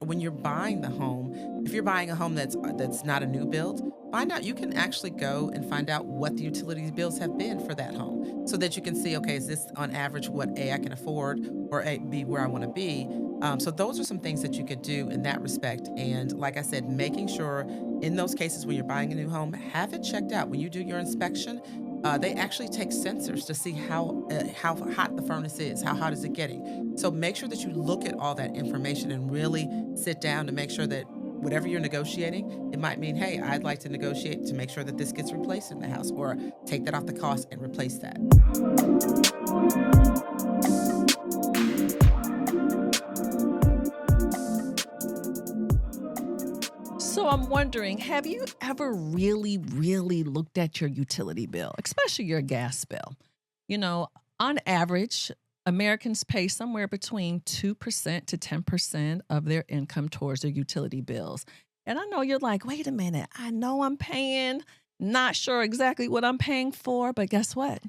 when you're buying the home, if you're buying a home that's not a new build, find out you can actually go and find out what the utility bills have been for that home so that you can see, okay, is this on average what A, I can afford, or A, B, where I want to be. So those are some things that you could do in that respect. And like I said, making sure in those cases when you're buying a new home, have it checked out. When you do your inspection, they actually take sensors to see how hot the furnace is, how hot is it getting. So make sure that you look at all that information and really sit down to make sure that whatever you're negotiating, it might mean, hey, I'd like to negotiate to make sure that this gets replaced in the house, or take that off the cost and replace that. So I'm wondering, have you ever really looked at your utility bill, especially your gas bill? You know, on average, Americans pay somewhere between 2% to 10% of their income towards their utility bills. And I know you're like, wait a minute, I know I'm paying, not sure exactly what I'm paying for, but guess what?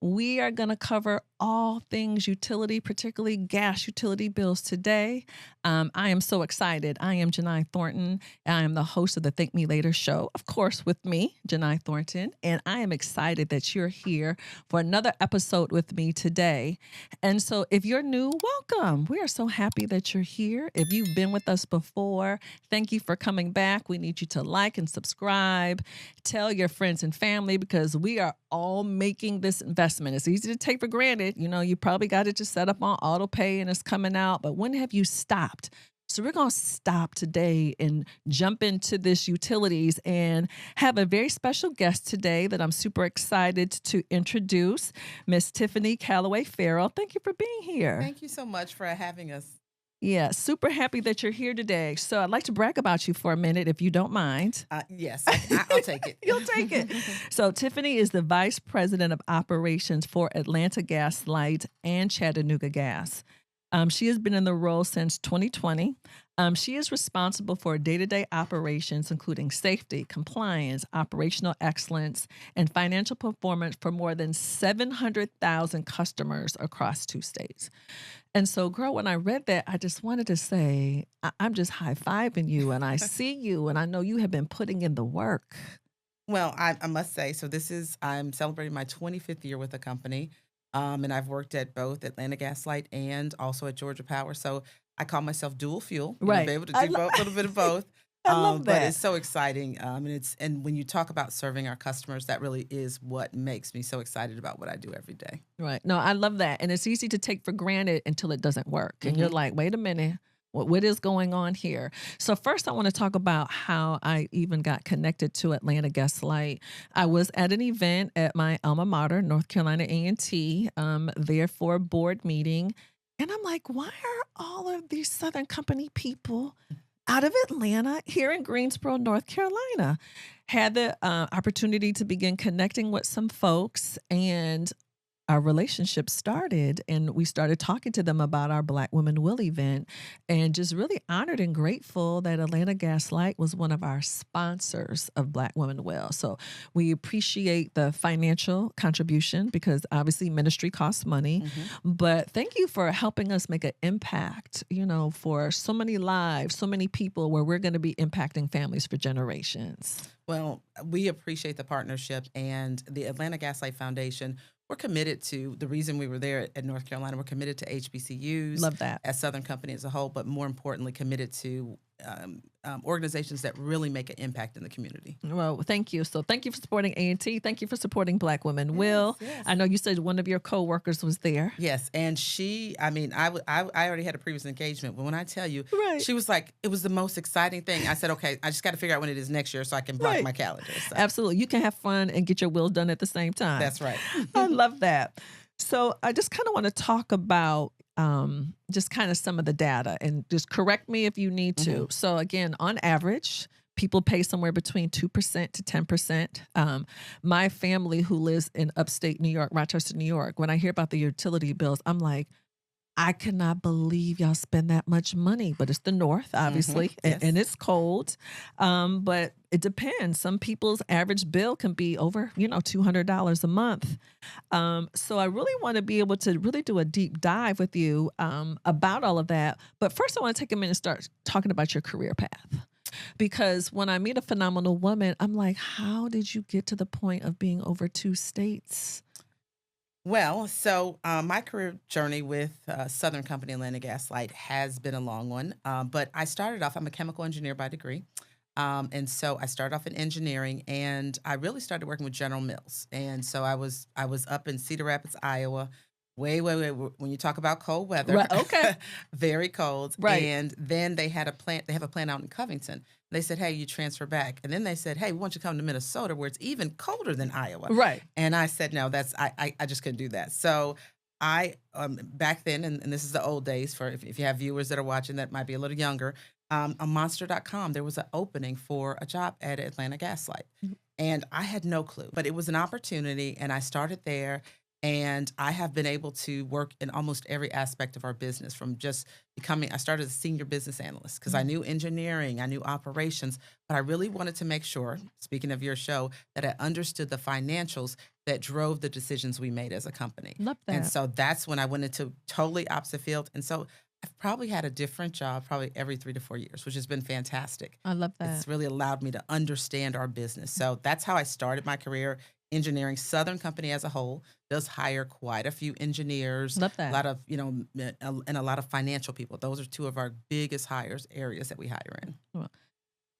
We are going to cover all things utility, particularly gas utility bills today. I am so excited. I am Jani Thornton. I am the host of the Thank Me Later show, of course, with me, Jani Thornton. And I am excited that you're here for another episode with me today. And so if you're new, welcome. We are so happy that you're here. If you've been with us before, thank you for coming back. We need you to like and subscribe, tell your friends and family, because we are all making this investment. It's easy to take for granted. You know, you probably got it just set up on auto pay and it's coming out, but when have you stopped? So we're going to stop today and jump into this utilities and have a very special guest today that I'm super excited to introduce, Miss Tiffany Calloway Farrell. Thank you for being here. Thank you so much for having us. Yeah, super happy that you're here today. So I'd like to brag about you for a minute, if you don't mind. Yes, I'll take it. You'll take it. So Tiffany is the Vice President of Operations for Atlanta Gas Light and Chattanooga Gas. She has been in the role since 2020. She is responsible for day-to-day operations, including safety, compliance, operational excellence, and financial performance for more than 700,000 customers across 2 states. And so, girl, when I read that, I just wanted to say, I'm just high-fiving you, and I see you, and I know you have been putting in the work. Well, I must say, so I'm celebrating my 25th year with the company. And I've worked at both Atlanta Gas Light and also at Georgia Power. So I call myself dual fuel, be Right. able to do both, a little bit of both. I love But that. it's so exciting. And when you talk about serving our customers, that really is what makes me so excited about what I do every day. Right. No, I love that. And it's easy to take for granted until it doesn't work. And you're Mhm. like, wait a minute. What is going on here? So first, I want to talk about how I even got connected to Atlanta Gas Light. I was at an event at my alma mater, North Carolina A&T, there for a board meeting, and I'm like, why are all of these Southern Company people out of Atlanta here in Greensboro, North Carolina? Had the opportunity to begin connecting with some folks, and our relationship started, and we started talking to them about our Black Women Will event, and just really honored and grateful that Atlanta Gas Light was one of our sponsors of Black Women Will. So we appreciate the financial contribution, because obviously ministry costs money, Mhm. but thank you for helping us make an impact, for so many lives, so many people, where we're going to be impacting families for generations. Well, we appreciate the partnership, and the Atlanta Gaslight Foundation. We're committed to the reason we were there at North Carolina. We're committed to HBCUs Love that. as Southern Company as a whole, but more importantly, committed to organizations that really make an impact in the community. Well, thank you. So thank you for supporting A&T. Thank you for supporting Black Women Will. Yes. I know you said one of your coworkers was there. Yes, and I already had a previous engagement, but when I tell you, Right. she was like, it was the most exciting thing. I said, okay, I just got to figure out when it is next year so I can block Right. my calendar. So Absolutely. You can have fun and get your will done at the same time. that's right. I love that. So I just kind of want to talk about just kind of some of the data, and just correct me if you need to. So again, on average, people pay somewhere between 2% to 10%. My family, who lives in upstate New York, Rochester, New York, when I hear about the utility bills, I'm like, I cannot believe y'all spend that much money, but it's the North, obviously, and Yes. it's cold. But it depends. Some people's average bill can be over, $200 a month. So I really want to be able to really do a deep dive with you about all of that. But first, I want to take a minute and start talking about your career path. Because when I meet a phenomenal woman, I'm like, how did you get to the point of being over two states? Well, so my career journey with Southern Company Atlanta Gas Light has been a long one. But I started off, I'm a chemical engineer by degree. And so I started off in engineering and I really started working with General Mills. And so I was up in Cedar Rapids, Iowa, when you talk about cold weather, Right. Okay. very cold. Right. And then they have a plant out in Covington. They said, "Hey, you transfer back." And then they said, "Hey, we want you to come to Minnesota where it's even colder than Iowa." Right. And I said, "No, I just couldn't do that." So I back then, and this is the old days for if you have viewers that are watching that might be a little younger, on monster.com, there was an opening for a job at Atlanta Gaslight. Mhm. And I had no clue, but it was an opportunity. And I started there. And I have been able to work in almost every aspect of our business from just I started as a senior business analyst because I knew engineering, I knew operations, but I really wanted to make sure, speaking of your show, that I understood the financials that drove the decisions we made as a company. Love And that. so that's when I went into totally opposite field. And so I've probably had a different job probably every 3 to 4 years, which has been fantastic. I love that. It's really allowed me to understand our business. So that's how I started my career engineering. Southern Company as a whole does hire quite a few engineers, Love a that. lot of, and a lot of financial people. Those are two of our biggest hires areas that we hire Well,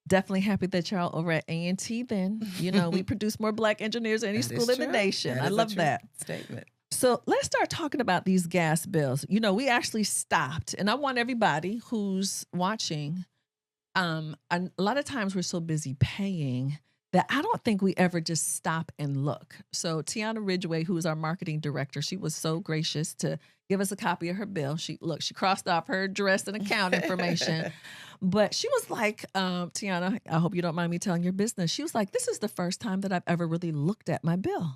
definitely happy that y'all over at A&T then. We in. produce more Black engineers than any That is school in the true. nation. That I is a love true that. statement. So let's start talking about these gas bills. We actually stopped, and I want everybody who's watching, a lot of times we're so busy paying that I don't think we ever just stop and look. So Tiana Ridgway, who is our marketing director, she was so gracious to give us a copy of her bill. She crossed off her address and account information, but she was like, Tiana, I hope you don't mind me telling your business. She was like, this is the first time that I've ever really looked at my bill.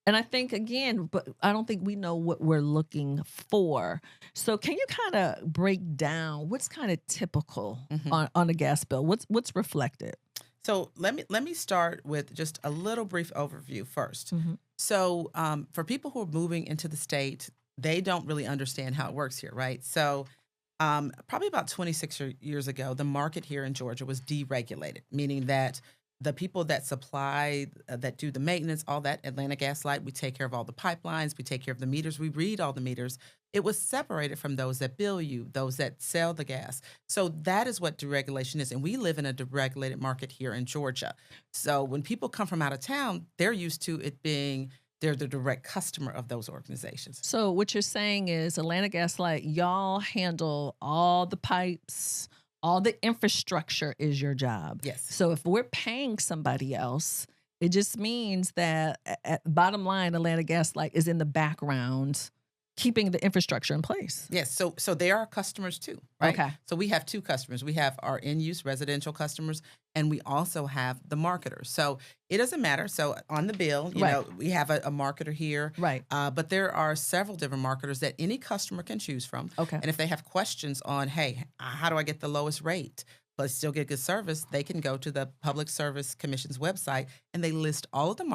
And I think again, but I don't think we know what we're looking for. So can you kind of break down what's kind of typical Mhm. on a gas bill? What's reflected? So let me start with just a little brief overview first. Mhm. So for people who are moving into the state, they don't really understand how it works here, right? So probably about 26 years ago, the market here in Georgia was deregulated, meaning that the people that supply, that do the maintenance, all that, Atlanta Gas Light, we take care of all the pipelines, we take care of the meters, we read all the meters. It was separated from those that bill you, those that sell the gas. So that is what deregulation is. And we live in a deregulated market here in Georgia. So when people come from out of town, they're used to it being they're the direct customer of those organizations. So what you're saying is Atlanta Gaslight, y'all handle all the pipes, all the infrastructure is your job. Yes. So if we're paying somebody else, it just means that at bottom line, Atlanta Gaslight is in the background, keeping the infrastructure in place. Yes, so they are our customers too, right? Okay. So we have two customers. We have our in-use residential customers, and we also have the marketers. So it doesn't matter. So on the bill, Right. we have a marketer here, Right. but there are several different marketers that any customer can choose from. Okay. And if they have questions on, hey, how do I get the lowest rate but still get good service, they can go to the Public Service Commission's website and they list all of the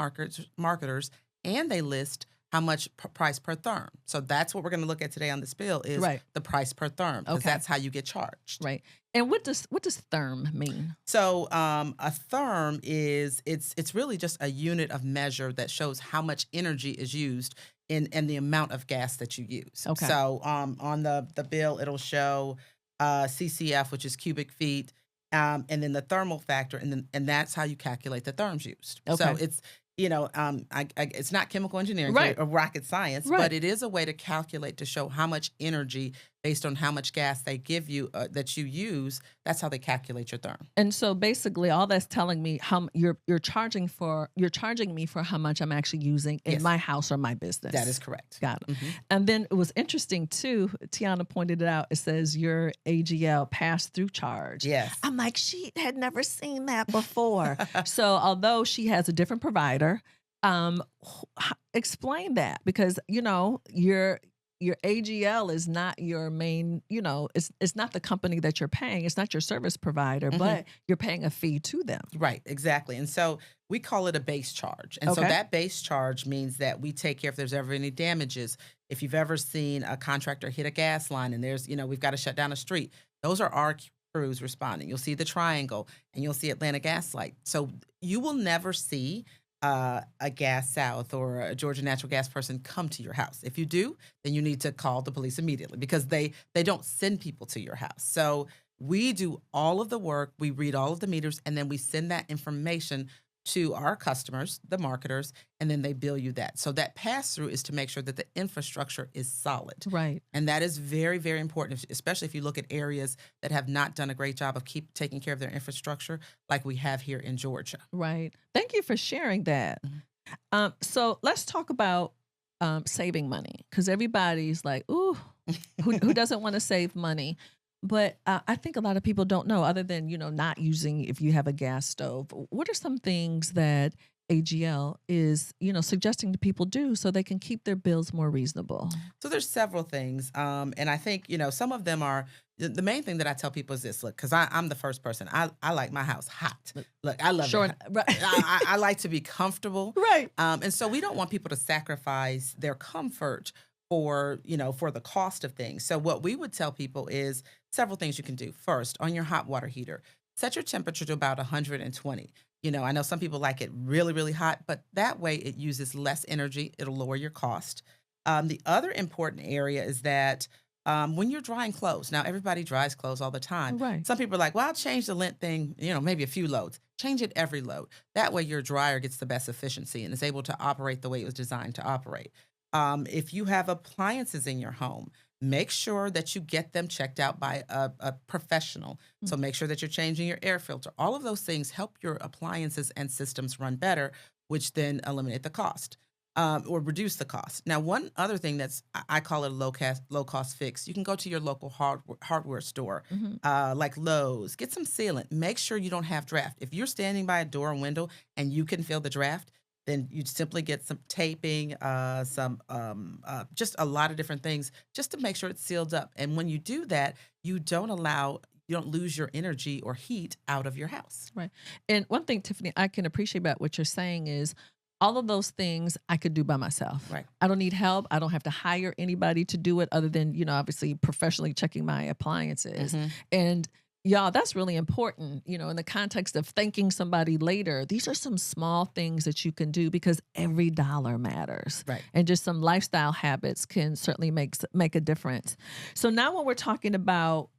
marketers, and they list how much price per therm. So that's what we're going to look at today on this bill is Right. the price per therm because Okay. that's how you get charged. Right. And what does therm mean? So a therm is it's really just a unit of measure that shows how much energy is used in the amount of gas that you use. Okay. So on the bill it'll show CCF, which is cubic feet, and then the thermal factor, and that's how you calculate the therms used. So Okay. it's it's not chemical engineering Right. or rocket science, Right. but it is a way to calculate to show how much energy based on how much gas they give you that you use. That's how they calculate your therm. And so basically all that's telling me how you're charging me for how much I'm actually using in Yes. my house or my business. That is correct. Got it. Mhm. And then it was interesting too. Tiana pointed it out. It says your AGL pass through charge. Yes. I'm like, she had never seen that before. So although she has a different provider, explain that because your AGL is not your main, it's not the company that you're paying. It's not your service provider, Mhm. but you're paying a fee to them. Right, exactly. And so we call it a base charge. And so Okay. that base charge means that we take care if there's ever any damages. If you've ever seen a contractor hit a gas line and we've got to shut down a street, those are our crews responding. You'll see the triangle and you'll see Atlanta Gas Light. So you will never see a Gas South or a Georgia Natural Gas person come to your house. If you do, then you need to call the police immediately because they don't send people to your house. So we do all of the work, we read all of the meters, and then we send that information to our customers, the marketers, and then they bill you that. So that pass through is to make sure that the infrastructure is solid. Right. And that is very, very important, especially if you look at areas that have not done a great job of keep taking care of their infrastructure, like we have here in Georgia. Right. Thank you for sharing that. Mhm. So let's talk about saving money because everybody's like, ooh, who doesn't want to save money? But I think a lot of people don't know, other than not using if you have a gas stove. What are some things that AGL is suggesting to people do so they can keep their bills more reasonable? So there's several things, and I think some of them are the main thing that I tell people is this: look, because I'm the first person. I like my house hot. Look, I love Sure, it. right, I like to be comfortable, right. and so we don't want people to sacrifice their comfort for the cost of things. So what we would tell people is several things you can do. First, on your hot water heater, set your temperature to about 120. I know some people like it really, really hot, but that way it uses less energy. It'll lower your cost. The other important area is that when you're drying clothes, now everybody dries clothes all the time. Right. Some people are like, well, I'll change the lint thing, maybe a few loads. Change it every load. That way your dryer gets the best efficiency and is able to operate the way it was designed to operate. If you have appliances in your home, make sure that you get them checked out by a professional. So make sure that you're changing your air filter. All of those things help your appliances and systems run better, which then eliminate the cost or reduce the cost. Now, one other thing I call it a low cost fix. You can go to your local hardware store, Mm-hmm. like Lowe's, get some sealant. Make sure you don't have draft. If you're standing by a door and window and you can feel the draft, then you simply get some taping, just a lot of different things, just to make sure it's sealed up. And when you do that, you don't lose your energy or heat out of your house. Right. And one thing, Tiffany, I can appreciate about what you're saying is all of those things I could do by myself. Right. I don't need help. I don't have to hire anybody to do it other than, obviously professionally checking my appliances. Mhm. And y'all, that's really important, in the context of thanking somebody later. These are some small things that you can do because every dollar matters. Right. And just some lifestyle habits can certainly make a difference. So now when we're talking about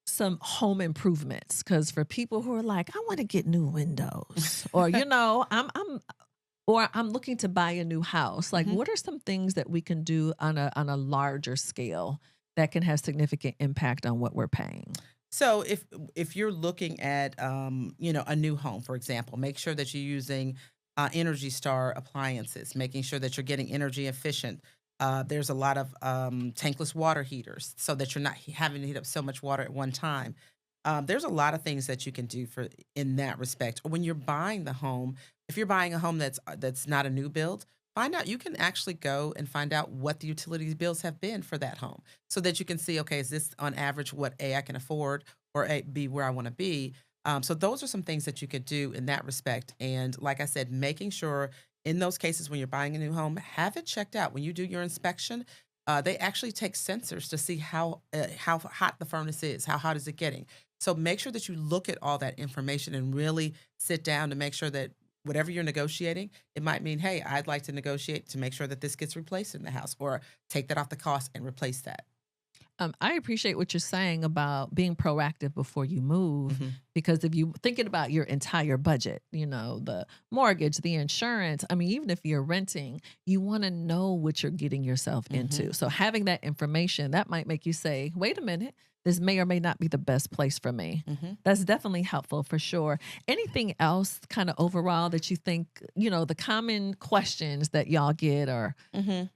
some home improvements, because for people who are like, I want to get new windows, or I'm looking to buy a new house. Like, Mhm. what are some things that we can do on a larger scale that can have significant impact on what we're paying? So if you're looking at a new home, for example, make sure that you're using Energy Star appliances, making sure that you're getting energy efficient. There's a lot of tankless water heaters, so that you're not having to heat up so much water at one time. There's a lot of things that you can do for in that respect. When you're buying the home, if you're buying a home that's not a new build, find out you can actually go and find out what the utilities bills have been for that home, so that you can see, okay, is this on average what A I can afford, or B where I want to be. So those are some things that you could do in that respect. And like I said, making sure in those cases when you're buying a new home, have it checked out. When you do your inspection, they actually take sensors to see how hot the furnace is, how hot is it getting. So make sure that you look at all that information and really sit down to make sure that whatever you're negotiating, it might mean, hey, I'd like to negotiate to make sure that this gets replaced in the house, or take that off the cost and replace that. I appreciate what you're saying about being proactive before you move, Mhm. because if you thinking about your entire budget, the mortgage, the insurance, I mean, even if you're renting, you want to know what you're getting yourself into. Mhm. So having that information, that might make you say, wait a minute, this may or may not be the best place for me. Mhm. That's definitely helpful for sure. Anything else kind of overall that you think, the common questions that y'all get are Mhm.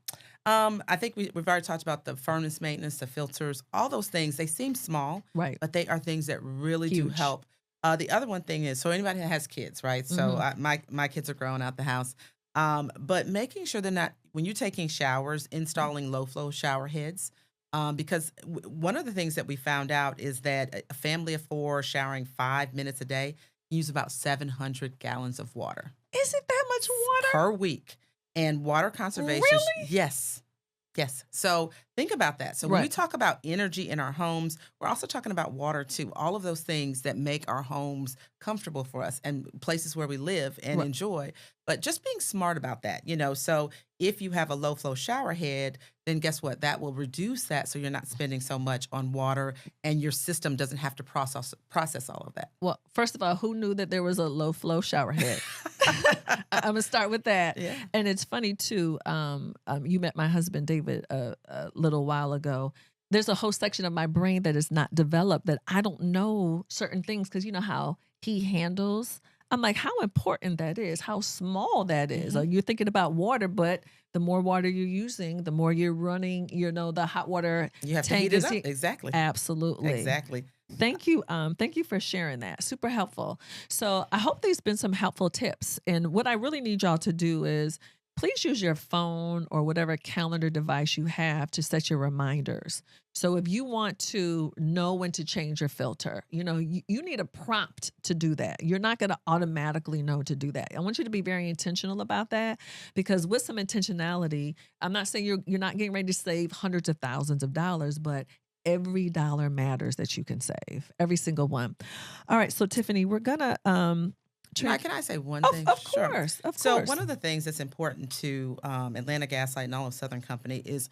I think we've already talked about the furnace maintenance, the filters, all those things. They seem small, right? but they are things that really do Huge. help. The other one thing is, so anybody that has kids, right? So Hmm. my kids are growing out the house, but making sure they're not when you're taking showers, installing low flow shower heads. Because one of the things that we found out is that a family of four showering 5 minutes a day use about 700 gallons of water Is it that much water? per week. And water conservation, Really? yes, yes. So think about that. So when we Right. talk about energy in our homes, we're also talking about water too. All of those things that make our homes comfortable for us and places where we live and Right. enjoy. But just being smart about that, you know. So if you have a low flow shower head, then guess what? That will reduce that so you're not spending so much on water and your system doesn't have to process all of that. Well, first of all, who knew that there was a low flow shower head? I'm gonna start with that. Yeah. And it's funny too. You met my husband David a little while ago. There's a whole section of my brain that is not developed that I don't know certain things because you know how he handles. I'm like, how important that is, how small that is. Mhm. You're thinking about water, but the more water you're using, the more you're running. You know, the hot water You have to tank heat it is up. Exactly. absolutely. Exactly. Thank you. Thank you for sharing that. Super helpful. So I hope these been some helpful tips. And what I really need y'all to do is please use your phone or whatever calendar device you have to set your reminders. So if you want to know when to change your filter, you need a prompt to do that. You're not going to automatically know to do that. I want you to be very intentional about that because with some intentionality, I'm not saying you're not getting ready to save hundreds of thousands of dollars, but every dollar matters that you can save, every single one. All right, so Tiffany, we're gonna Can I say one of thing? of Sure. course, of So course. one of the things that's important to Atlanta Gaslight and all of Southern Company is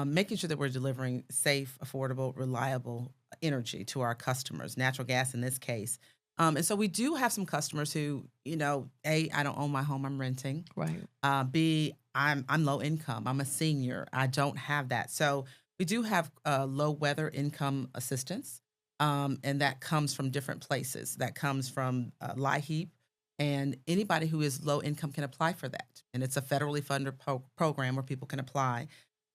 making sure that we're delivering safe, affordable, reliable energy to our customers, natural gas in this case. And so we do have some customers who, A, I don't own my home, I'm renting. Right, B, I'm low income. I'm a senior. I don't have that. So we do have low weather income assistance, and that comes from different places. That comes from LIHEAP, and anybody who is low income can apply for that. And it's a federally funded program where people can apply.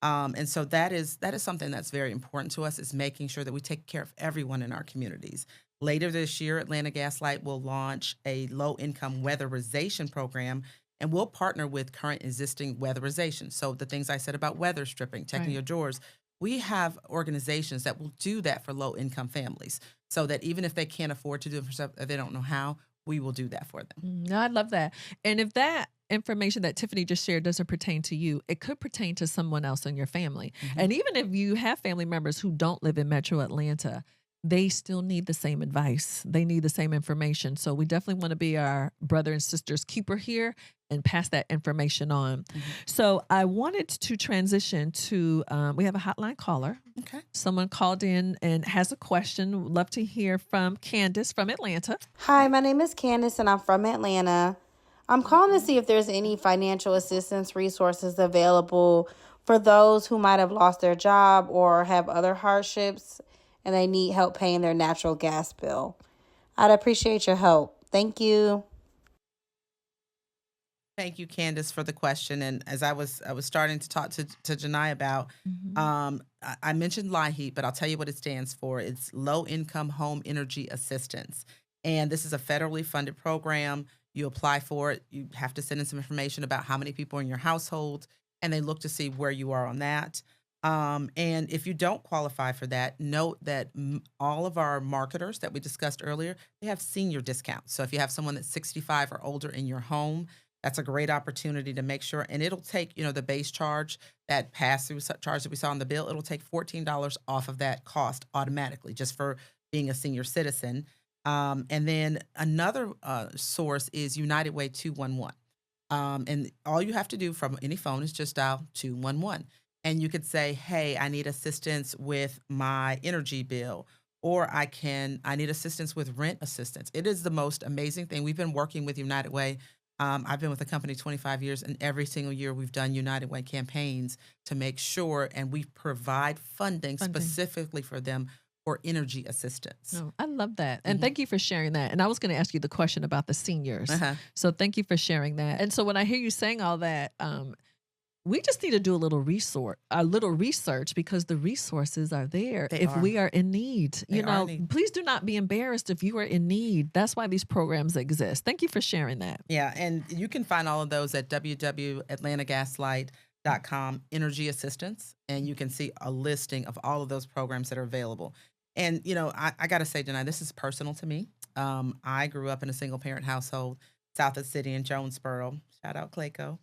And so that is something that's very important to us is making sure that we take care of everyone in our communities. Later this year, Atlanta Gaslight will launch a low income weatherization program and we'll partner with current existing weatherization. So the things I said about weather stripping, checking right. your drawers, we have organizations that will do that for low income families so that even if they can't afford to do it for themselves, if they don't know how, we will do that for them. No, I love that. And if that information that Tiffany just shared doesn't pertain to you, it could pertain to someone else in your family. Mhm. And even if you have family members who don't live in Metro Atlanta, they still need the same advice. They need the same information. So we definitely want to be our brother and sister's keeper here and pass that information on. Mhm. So I wanted to transition to we have a hotline caller. Okay. Someone called in and has a question. Would love to hear from Candace from Atlanta. Hi, my name is Candace and I'm from Atlanta. I'm calling to see if there's any financial assistance resources available for those who might have lost their job or have other hardships and they need help paying their natural gas bill. I'd appreciate your help. Thank you. Thank you, Candace, for the question. And as I was starting to talk to Janai about, Mhm. I mentioned LIHEAP, but I'll tell you what it stands for. It's Low Income Home Energy Assistance, and this is a federally funded program. You apply for it. You have to send in some information about how many people are in your household, and they look to see where you are on that. And if you don't qualify for that, note that all of our marketers that we discussed earlier, they have senior discounts. So if you have someone that's 65 or older in your home, that's a great opportunity to make sure. And it'll take, the base charge, that pass through charge that we saw on the bill, it'll take $14 off of that cost automatically just for being a senior citizen. And then another source is United Way 211. And all you have to do from any phone is just dial 211. And you could say, hey, I need assistance with my energy bill, or I need assistance with rent assistance. It is the most amazing thing. We've been working with United Way. I've been with the company 25 years, and every single year we've done United Way campaigns to make sure, and we provide funding Funding. specifically for them for energy assistance. No, I love that. And Mhm. thank you for sharing that. And I was going to ask you the question about the seniors. Uh-huh. So thank you for sharing that. And so when I hear you saying all that, we just need to do a little research because the resources are there They if are. we are in need. They are in need. Please do not be embarrassed if you are in need. That's why these programs exist. Thank you for sharing that. Yeah, and you can find all of those at www.atlantagaslight.com. energy assistance, and you can see a listing of all of those programs that are available. And I got to say, Janai, this is personal to me. I grew up in a single parent household south of the city in Jonesboro. Shout out Clayco.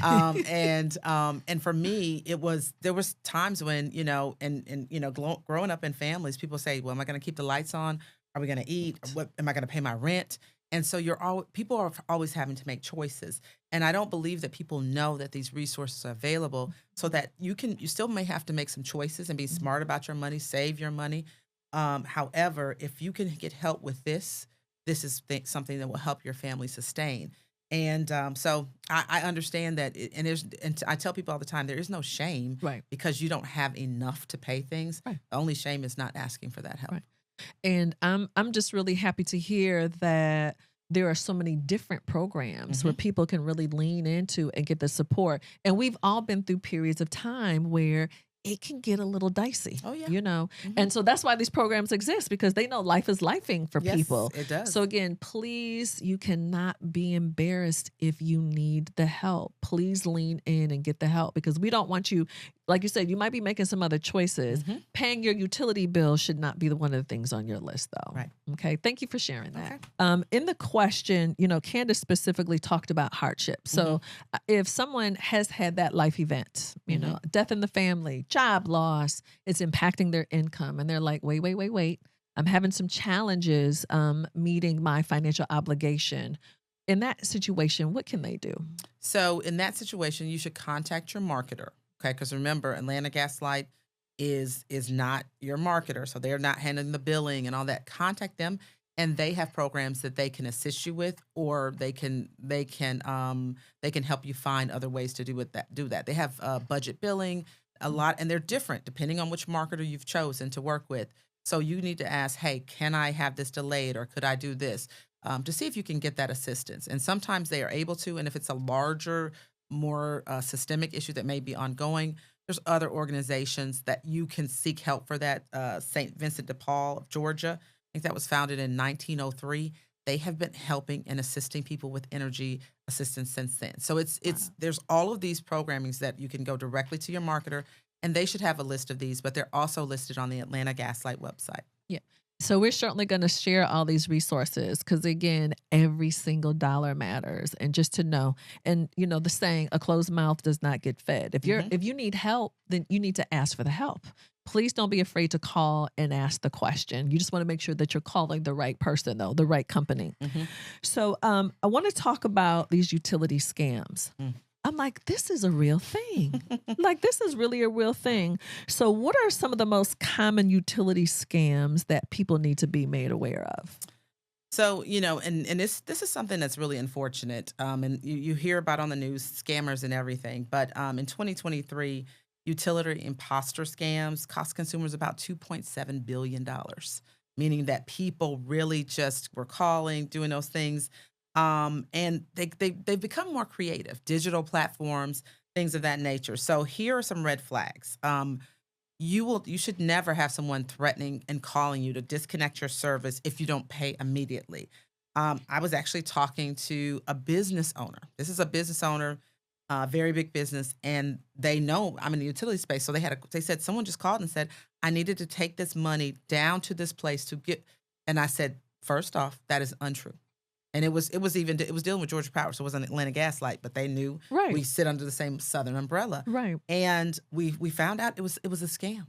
And for me, there was times when growing up in families, people say, "Well, am I going to keep the lights on? Are we going to eat? What am I going to pay my rent?" And so people are always having to make choices. And I don't believe that people know that these resources are available, so that you still may have to make some choices and be smart about your money, save your money. However, if you can get help with this is something that will help your family sustain. And so I understand that, I tell people all the time, there is no shame, Right. because you don't have enough to pay things. Right. The only shame is not asking for that help. Right. And I'm just really happy to hear that there are so many different programs where people can really lean into and get the support. And we've all been through periods of time where it can get a little dicey. Oh, yeah. And so that's why these programs exist, because they know life is lifing for Yes, people. it does. So again, please, you cannot be embarrassed if you need the help. Please lean in and get the help, because we don't want you, like you said, you might be making some other choices. Paying your utility bill should not be one of the things on your list, though. Right. Okay. Thank you for sharing that. Okay. In the question, Candace specifically talked about hardship. So if someone has had that life event, death in the family, job loss, it's impacting their income, and they're like, wait, I'm having some challenges meeting my financial obligation. In that situation, what can they do? So in that situation, you should contact your marketer. Okay, because remember, Atlanta Gas Light is not your marketer, so they're not handling the billing and all that. Contact them, and they have programs that they can assist you with, or they can help you find other ways to do that. They have budget billing a lot, and they're different depending on which marketer you've chosen to work with. So you need to ask, hey, can I have this delayed, or could I do this, to see if you can get that assistance. And sometimes they are able to, and if it's a larger, more systemic issue that may be ongoing, there's other organizations that you can seek help for that. St. Vincent de Paul of Georgia, I think that was founded in 1903. They have been helping and assisting people with energy assistance since then. So there's all of these programmings that you can go directly to your marketer, and they should have a list of these, but they're also listed on the Atlanta Gaslight website. Yeah. So we're certainly going to share all these resources, because again, every single dollar matters. And just to know, and the saying, a closed mouth does not get fed. If you need help, then you need to ask for the help. Please don't be afraid to call and ask the question. You just want to make sure that you're calling the right person, though, the right company. So I want to talk about these utility scams. I'm like, this is a real thing. This is really a real thing. So what are some of the most common utility scams that people need to be made aware of? So, and this is something that's really unfortunate. And you hear about on the news scammers and everything. But in 2023, utility imposter scams cost consumers about $2.7 billion, meaning that people really just were calling, doing those things. And they've become more creative, digital platforms, things of that nature. So here are some red flags. You should never have someone threatening and calling you to disconnect your service if you don't pay immediately. I was actually talking to a business owner. This is a business owner, very big business, and they know I'm in the utility space. So they said someone just called and said, I needed to take this money down to this place to get, and I said, first off, that is untrue. And it was dealing with Georgia Power, so it wasn't Atlanta Gas Light, but they knew we sit under the same Southern umbrella. Right. And we found out it was a scam.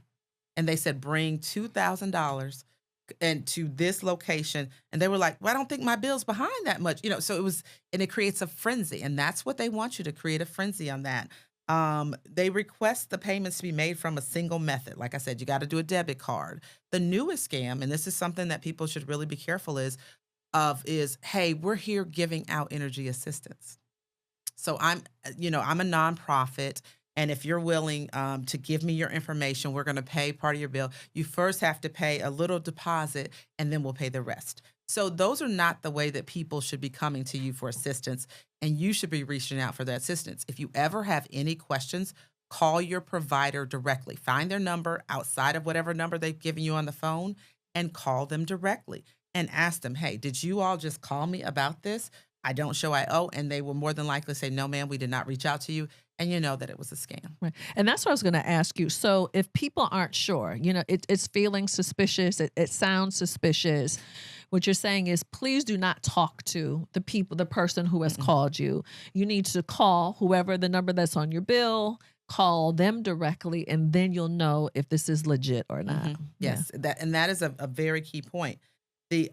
And they said, bring $2,000 and to this location. And they were like, well, I don't think my bill's behind that much. So it creates a frenzy. And that's what they want you to create, a frenzy on that. They request the payments to be made from a single method. Like I said, you got to do a debit card. The newest scam, and this is something that people should really be careful is, hey, we're here giving out energy assistance. So I'm a nonprofit, and if you're willing to give me your information, we're going to pay part of your bill. You first have to pay a little deposit, and then we'll pay the rest. So those are not the way that people should be coming to you for assistance, and you should be reaching out for that assistance. If you ever have any questions, call your provider directly. Find their number outside of whatever number they've given you on the phone and call them directly. And ask them, hey, did you all just call me about this? I don't show I owe. And they will more than likely say, no, ma'am, we did not reach out to you. and you know that it was a scam. Right. And that's what I was going to ask you. So if people aren't sure, it's feeling suspicious, it sounds suspicious. What you're saying is, please do not talk to the person who has called you. You need to call whoever the number that's on your bill, call them directly, and then you'll know if this is legit or not. Yes, that is a very key point. The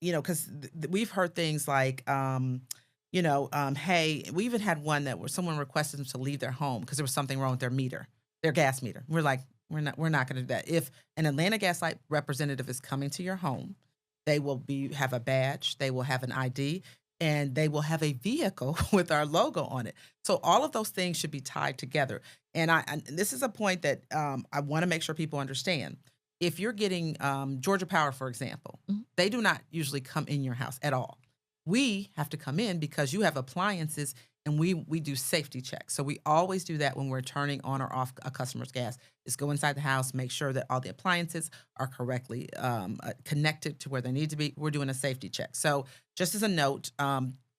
because we've heard things like hey, we even had one where someone requested them to leave their home because there was something wrong with their gas meter. We're like, we're not going to do that. If an Atlanta Gas Light representative is coming to your home, they will have a badge, they will have an ID, and they will have a vehicle with our logo on it. So all of those things should be tied together. And this is a point that I want to make sure people understand. If you're getting Georgia Power, for example, they do not usually come in your house at all. We have to come in because you have appliances, and we do safety checks. So we always do that when we're turning on or off a customer's gas. Is go inside the house, make sure that all the appliances are correctly connected to where they need to be. We're doing a safety check. So just as a note,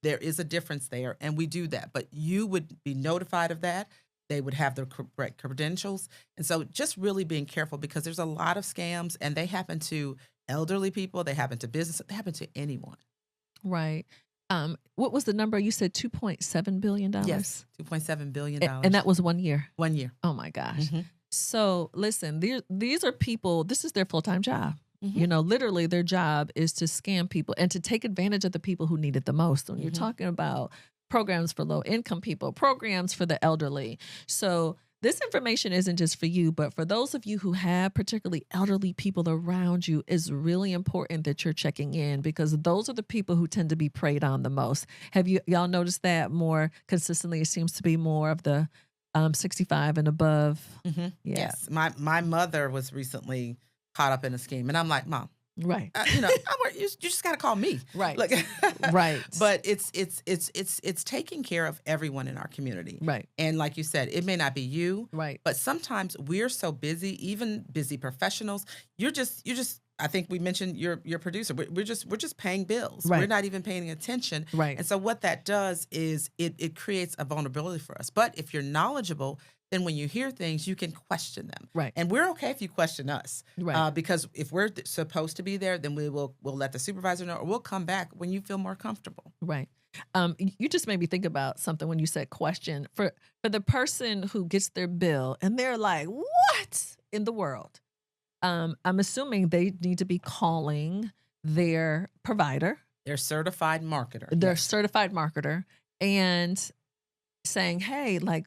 there is a difference there, and we do that. But you would be notified of that. They would have the correct credentials. And so just really being careful, because there's a lot of scams, and they happen to elderly people, they happen to business, they happen to anyone. Right. What was the number? You said $2.7 billion? Yes, $2.7 billion. And that was 1 year? 1 year. Oh, my gosh. So listen, these are people, this is their full-time job. Literally their job is to scam people and to take advantage of the people who need it the most. When you're talking about programs for low-income people, programs for the elderly. So this information isn't just for you, but for those of you who have particularly elderly people around you, it's really important that you're checking in, because those are the people who tend to be preyed on the most. Have y'all noticed that more consistently? It seems to be more of the 65 and above. Yeah. Yes. My mother was recently caught up in a scheme, and I'm like, Mom, right. You just got to call me. Right. Like, right. But it's taking care of everyone in our community. Right. And like you said, it may not be you. Right. But sometimes we're so busy, even busy professionals. You're just. I think we mentioned your producer. We're just paying bills. Right. We're not even paying attention. Right. And so what that does is it creates a vulnerability for us. But if you're knowledgeable, then when you hear things, you can question them. Right. And we're okay if you question us. Right. Because if we're supposed to be there, then we'll let the supervisor know, or we'll come back when you feel more comfortable. Right. You just made me think about something when you said question. For the person who gets their bill and they're like, what in the world? I'm assuming they need to be calling their provider. Their certified marketer. Their certified marketer, and saying, hey, like,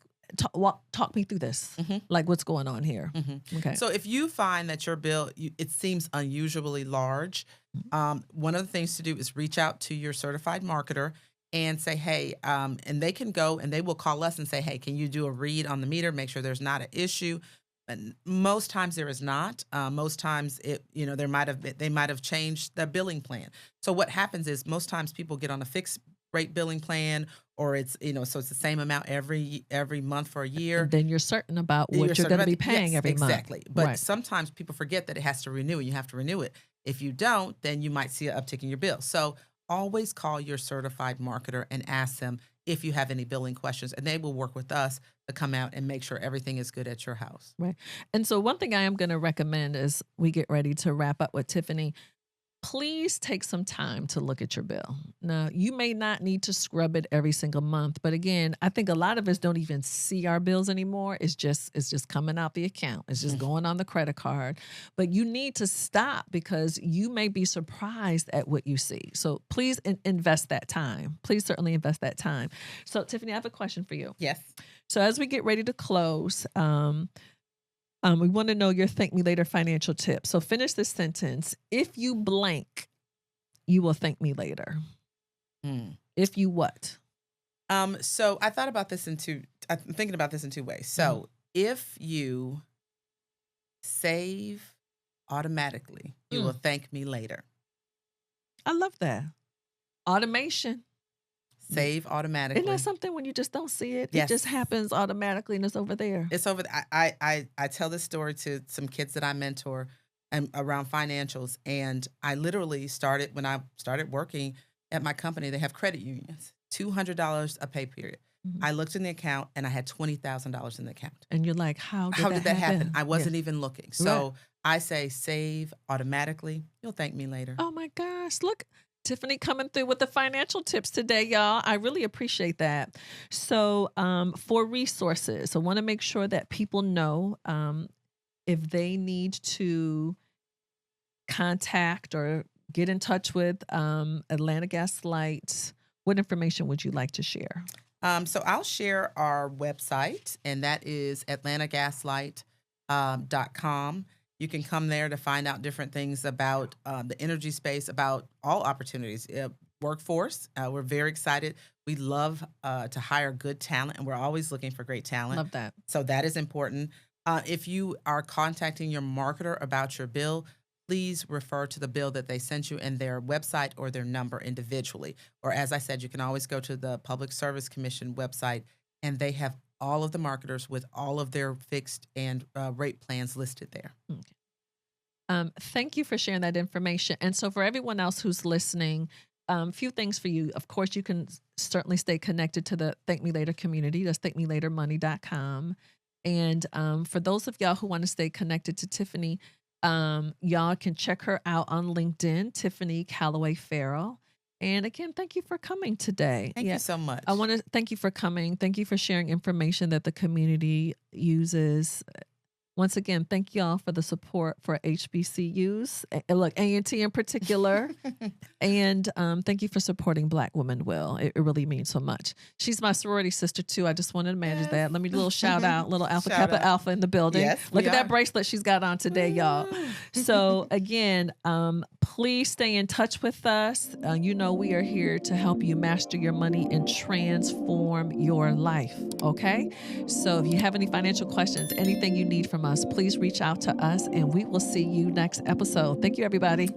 talk me through this. Like, what's going on here? Okay. So if you find that your bill, it seems unusually large, one of the things to do is reach out to your certified marketer and say, hey, and they can go and they will call us and say, hey, can you do a read on the meter? Make sure there's not an issue. And most times there is not. Most times they might have changed the billing plan. So what happens is most times people get on a fixed rate billing plan, or it's so it's the same amount every month for a year. And then you're certain about what you're going to be paying every month. Exactly. But sometimes people forget that it has to renew it. You have to renew it. If you don't, then you might see an uptick in your bill. So always call your certified marketer and ask them if you have any billing questions, and they will work with us to come out and make sure everything is good at your house. Right. And so one thing I am going to recommend as we get ready to wrap up with Tiffany, please take some time to look at your bill. Now, you may not need to scrub it every single month, but again, I think a lot of us don't even see our bills anymore. It's just coming out the account. It's just going on the credit card. But you need to stop, because you may be surprised at what you see. So please invest that time. Please certainly invest that time. So Tiffany, I have a question for you. Yes. So as we get ready to close, we want to know your thank me later financial tip. So finish this sentence. If you blank, you will thank me later. If you what? So I thought about this I'm thinking about this in two ways. So if you save automatically, you will thank me later. I love that. Automation. Save automatically. Isn't that something when you just don't see it? Yes. It just happens automatically and it's over there. It's over. I tell this story to some kids that I mentor and around financials. And I literally when I started working at my company, they have credit unions, $200 a pay period. Mhm. I looked in the account and I had $20,000 in the account. And you're like, How did that happen? I Yeah. wasn't even looking. Right. So I say save automatically. You'll thank me later. Oh my gosh. Look, Tiffany coming through with the financial tips today, y'all. I really appreciate that. So, for resources, I want to make sure that people know if they need to contact or get in touch with Atlanta Gas Light. What information would you like to share? So I'll share our website, and that is atlantagaslight.com. You can come there to find out different things about the energy space, about all opportunities. Workforce, we're very excited. We love to hire good talent, and we're always looking for great talent. Love that. So that is important. If you are contacting your marketer about your bill, please refer to the bill that they sent you and their website or their number individually. Or as I said, you can always go to the Public Service Commission website, and they have all of the marketers with all of their fixed and rate plans listed there. Okay. Thank you for sharing that information. And so for everyone else who's listening, few things for you. Of course, you can certainly stay connected to the Thank Me Later community. That's thankmelatermoney.com. And for those of y'all who want to stay connected to Tiffany, y'all can check her out on LinkedIn, Tiffany Calloway Farrell. And again, thank you for coming today. Thank you so much. I want to thank you for coming. Thank you for sharing information that the community uses. Once again, thank y'all for the support for HBCUs, look, A&T in particular. And thank you for supporting Black Women Will. It really means so much. She's my sorority sister, too. I just wanted to manage that. Let me do a little shout out, little Alpha Shout Kappa out. Alpha in the building. Yes, Look we at that are. bracelet she's got on today, y'all. So again, please stay in touch with us. You know we are here to help you master your money and transform your life, okay? So if you have any financial questions, anything you need from us, please reach out to us, and we will see you next episode. Thank you, everybody.